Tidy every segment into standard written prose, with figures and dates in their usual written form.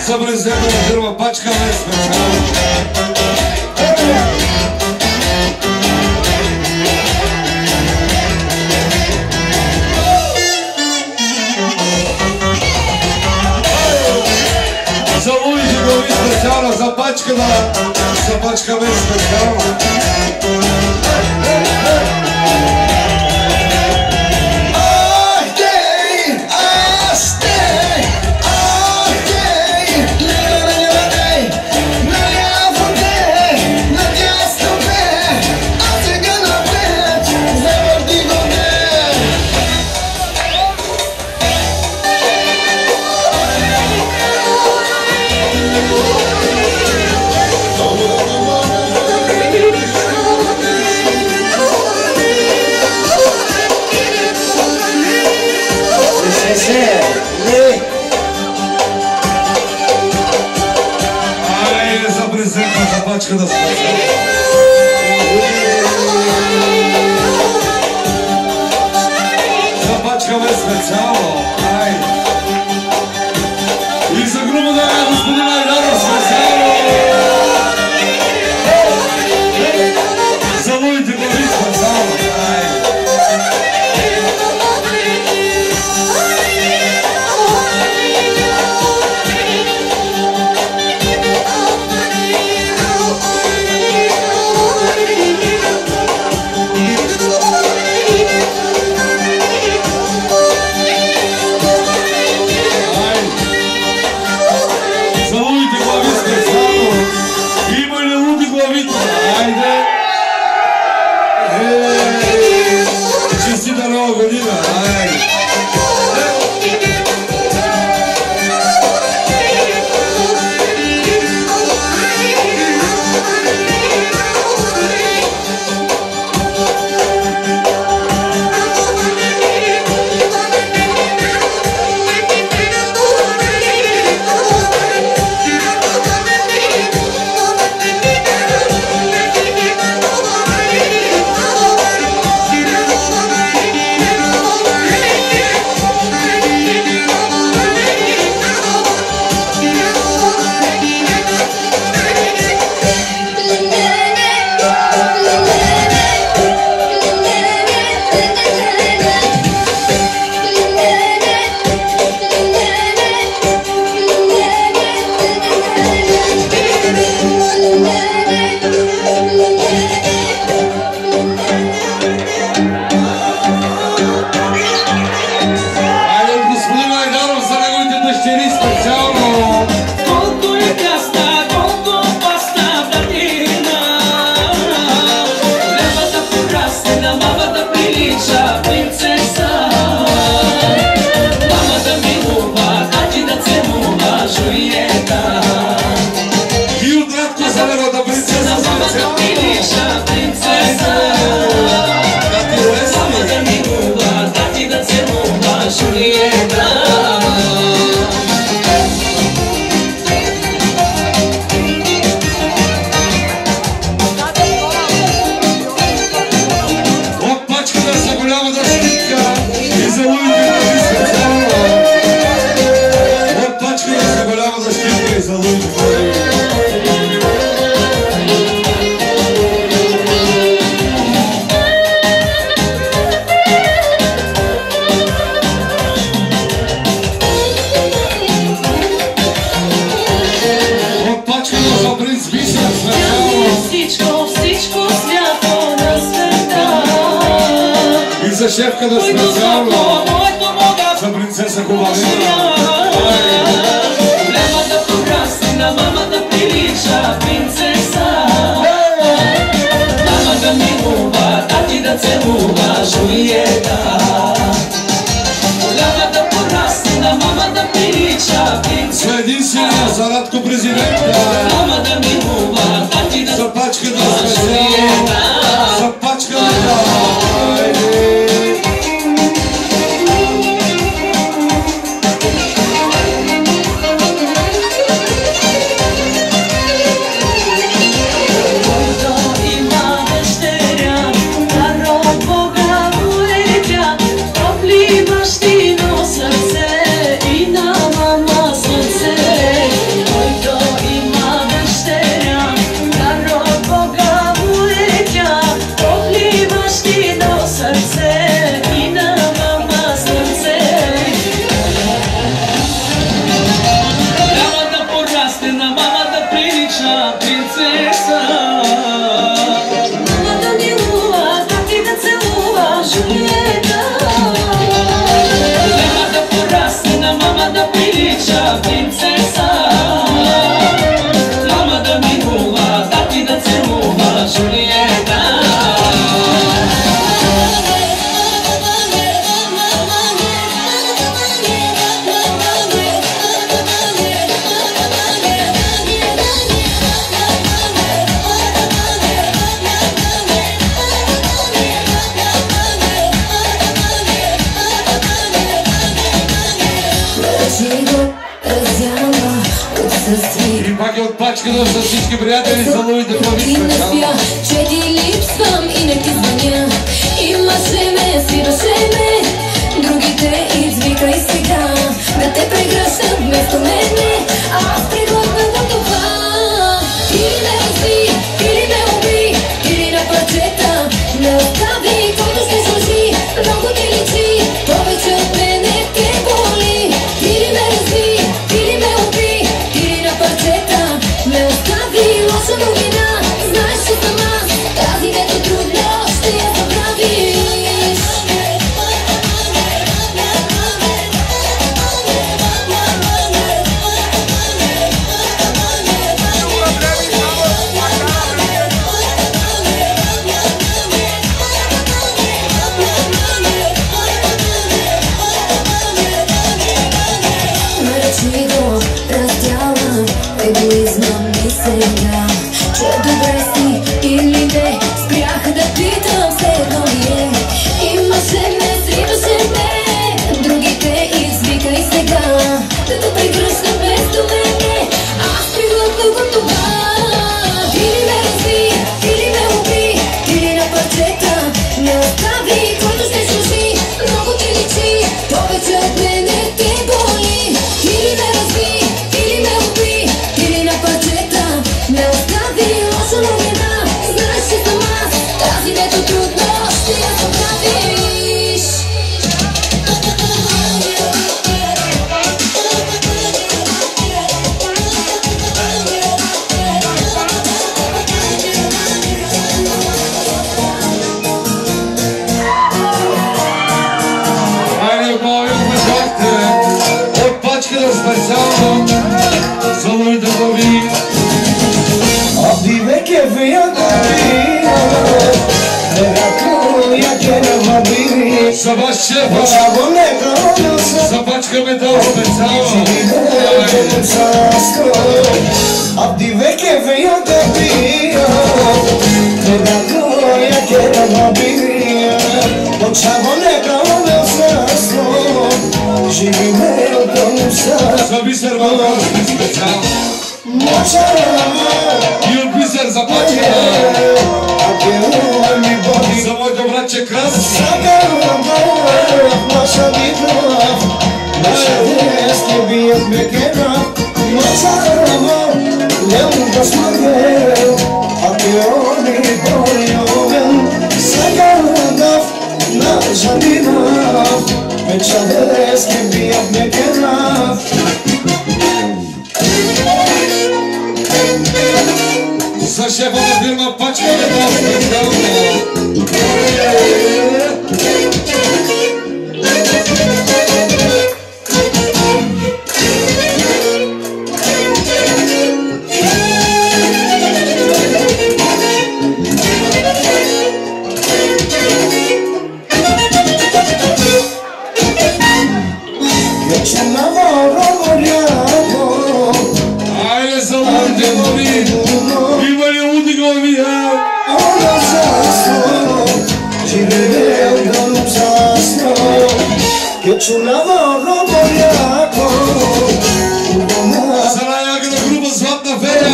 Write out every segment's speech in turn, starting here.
Събрезема на фирма Пачка ме специално. За Луиджи глави специално, за Пачка ме специално. Пачка да специално. За Пачка ме специално. И за грубо да е господин Айдаров специално. За моите глави специално. Честита нова година! За шефка да специално, за принцеса Ковалина. Няма да порасне, на мама да прилича принцеса. Мама да милува, тати да целува Жулиета. Няма да порасне, на мама да прилича принцеса. За единствения за Радко президента. Мама да милува, тати да за Пачка да специално, за Пачка да. Има дъщеря, народ Бога воли. Julieta. Nema da porasne, na mama da priča princesa. Mama da minula, tati da celula Julieta. И пак е отпачкано с всички приятели за Луиде Павис. И не спя, че ти липсвам и не ти звъня. Имаше ме, свиваше ме, другите извикай сега. Да те прегръщам вместо мене, аз преглътнах от това. Или ме разби, или ме уби, или на парчета не остави, който ще служи. Много ти личи, повече от мене те боли. Или ме разби, или ме уби, или на парчета ме остави. Лоша новина, знаеш, че съм аз, тази дето трудно ще я забравиш. Наречи го раздяла, егоизма ми сега. Че добре си или не, спрях да питам, все едно ми е. Имаше ме, сриваше ме, другите извикай сега. Да те прегръщам вместо мене, аз приглътнах от това. Или ме разби, или ме уби, или на парчета не остави, който ще служи. Много ти личи, повече от мене те боли. Или ме разби, или ме уби, или на парчета не остави. Лоша новина, знаеш, че съм аз, тази дето трудно ще я забравиш. Айде, мои уважахте, отпачкано специално за Луиде Павис. Abdi veke veya tabiya Merako ya kena mabiri За ваш шефа, Chavo ne konosa запачкаме долу специално. Abdi veke veya tabiya Merako ya kena mabiri Chavo ne konosa Živi me odnosa За Бисер Балкански специално. И от Бисер запачкаме. За моето братче Крас. За шефа на фирма пачкаме долу специално. Айде за Луиде Павис. Има ли луди глави, За най-ягата група Златна фея.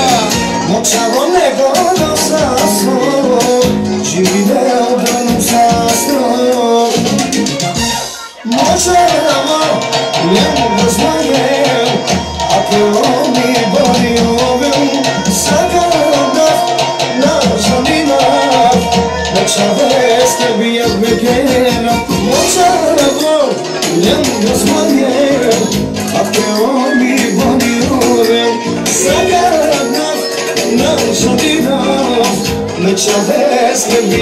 Muchas veces que me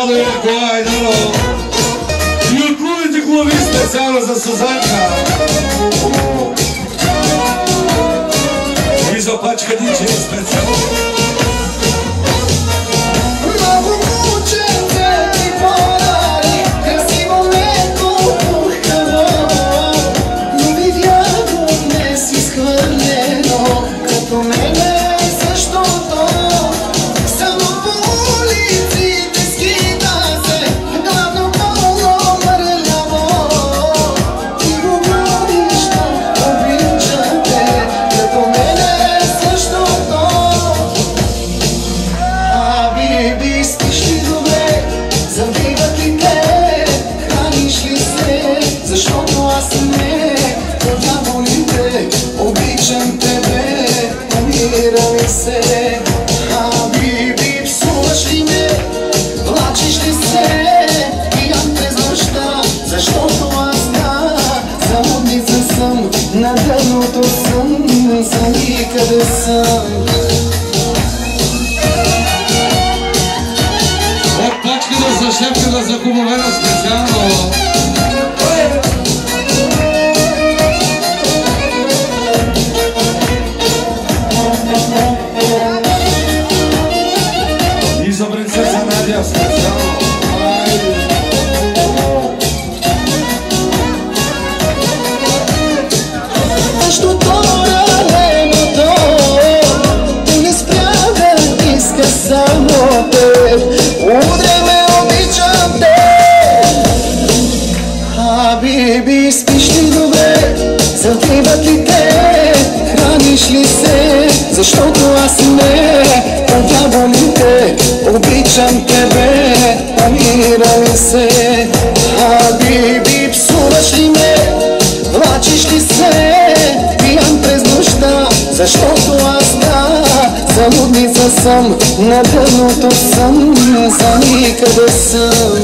Владо и Николай Найденов. И от лудите глави специално за Сузанка. И за Пачка Дичи специално. От пачката за шепката за хубавена специално. И за принцеса Надя специално. Само теб, утре ме обичам теб. Биби, спиш ли добре? Зативат ли те? Храниш ли се? Защото аз не отявам те. Обичам тебе, помира ли се? Биби, псуваш ли ме? Влачиш ли се? Пиян през нощта, защото аз залудница съм, на дъното съм, за никъде съм.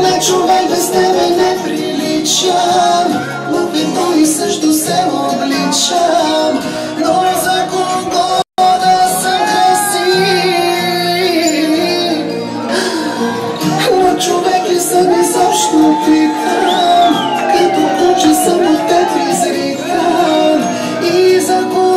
На човек без тебе не приличам, в едно и също се обличам, но за кого да съм красив? Но човек ли съм изобщо питам, като куче съм от теб изритам, и за кого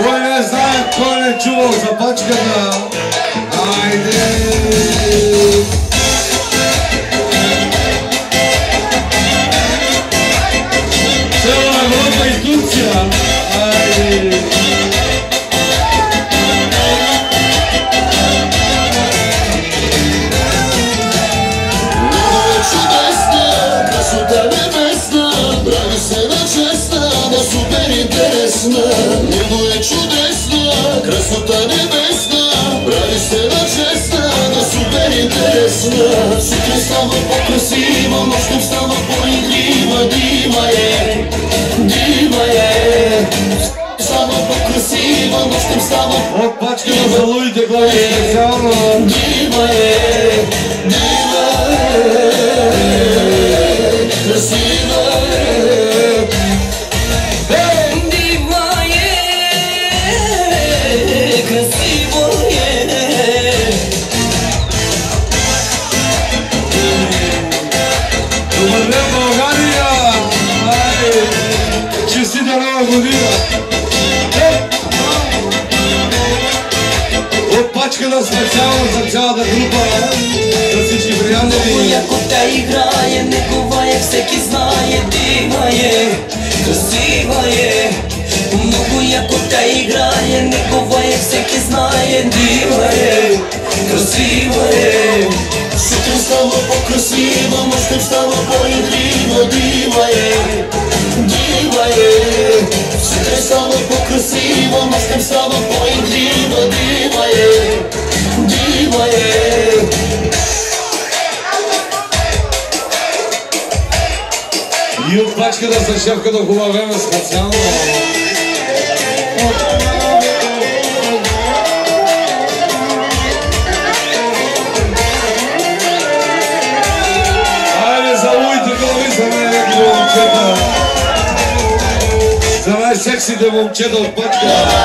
кой не знае, кой не чувал за пачката? Айде! Цела Европа и Турция! Айде! Небо е чудесно, красота небесна, прави се на честна, да супер интересна. Сутрин става по-красива, нощем става по-игрива, дима е, става по-красива, нощем става от пачката за лудите глави специално. Дима е, красива е. Честита нова година! От пачката специално за цялата група, за всички приятели. Много яко тя играе, негова е, всеки знае, дима е, красива е. Много яко тя играе, негова е, всеки знае, дима е. Сутрин става по-красива, нощем става по-игрива. Дива е, дива е. И от пачката за шефката хубава време специално. Айде, залуйте глави за най-яките момчета. За най-сексите момчета от пачката.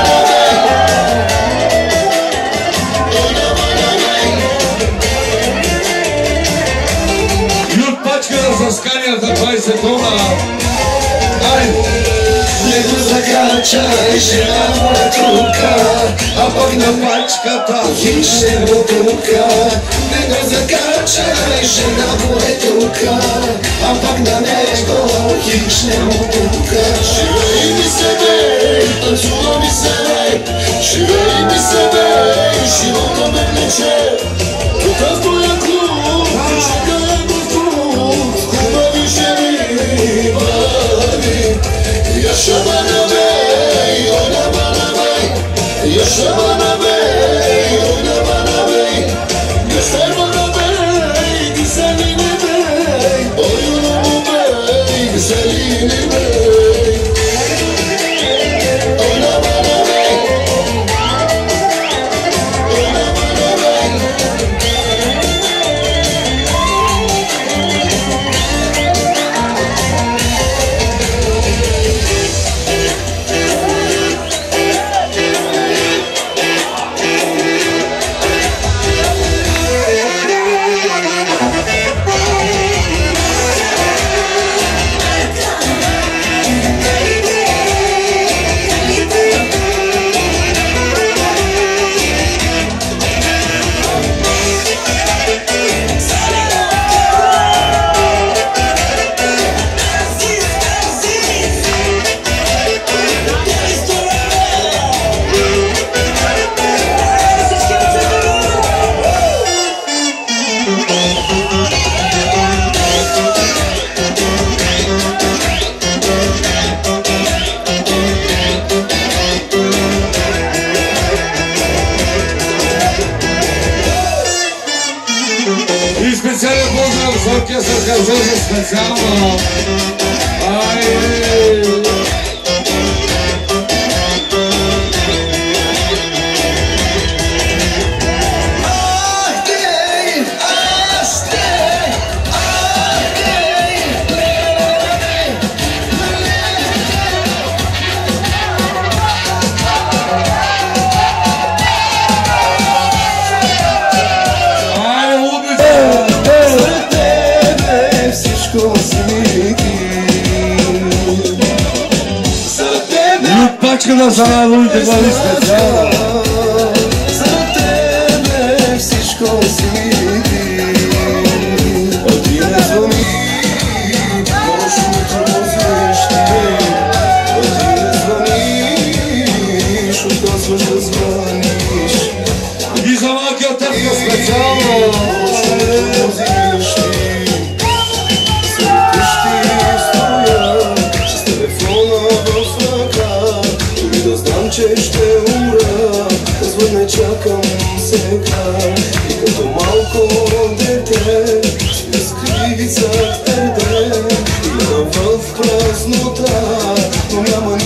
За сканията 20 тона. Айде! Него закача и жена му е тука, а пък на пачката хищне бутулка. Него закача и жена му е тука, а пък на него хищне бутулка. Живей ми се, бей, танцува ми се, бей. Живей ми се, бей, живота ме влече. Тук в твоя клуб, чека е буфук, хубави жени, баби. Yaşamana bey, oyna bana bey. Yaşamana bey, oyna bana bey. Göster bana bey, güzelliğini bey. Oyunumu bey, güzelliğini bey. Oyna bana bey. Oyna bana bey. И специален поздрав за оркестър Газоза специално. Айде! Пачката за най-луите глави специално. За тебе всичко свити, а ти не звъни, нощно тормозиш ти. А ти не звъниш, отказваш да звъниш. И за малкия тъпка специално. Нощно тормозиш ти. След къщи стоя, с телефона в ръка. Да знам, че ще умра, казва не чакам сега. И като малко дете, ще скри зад тебе. И в празнота, но няма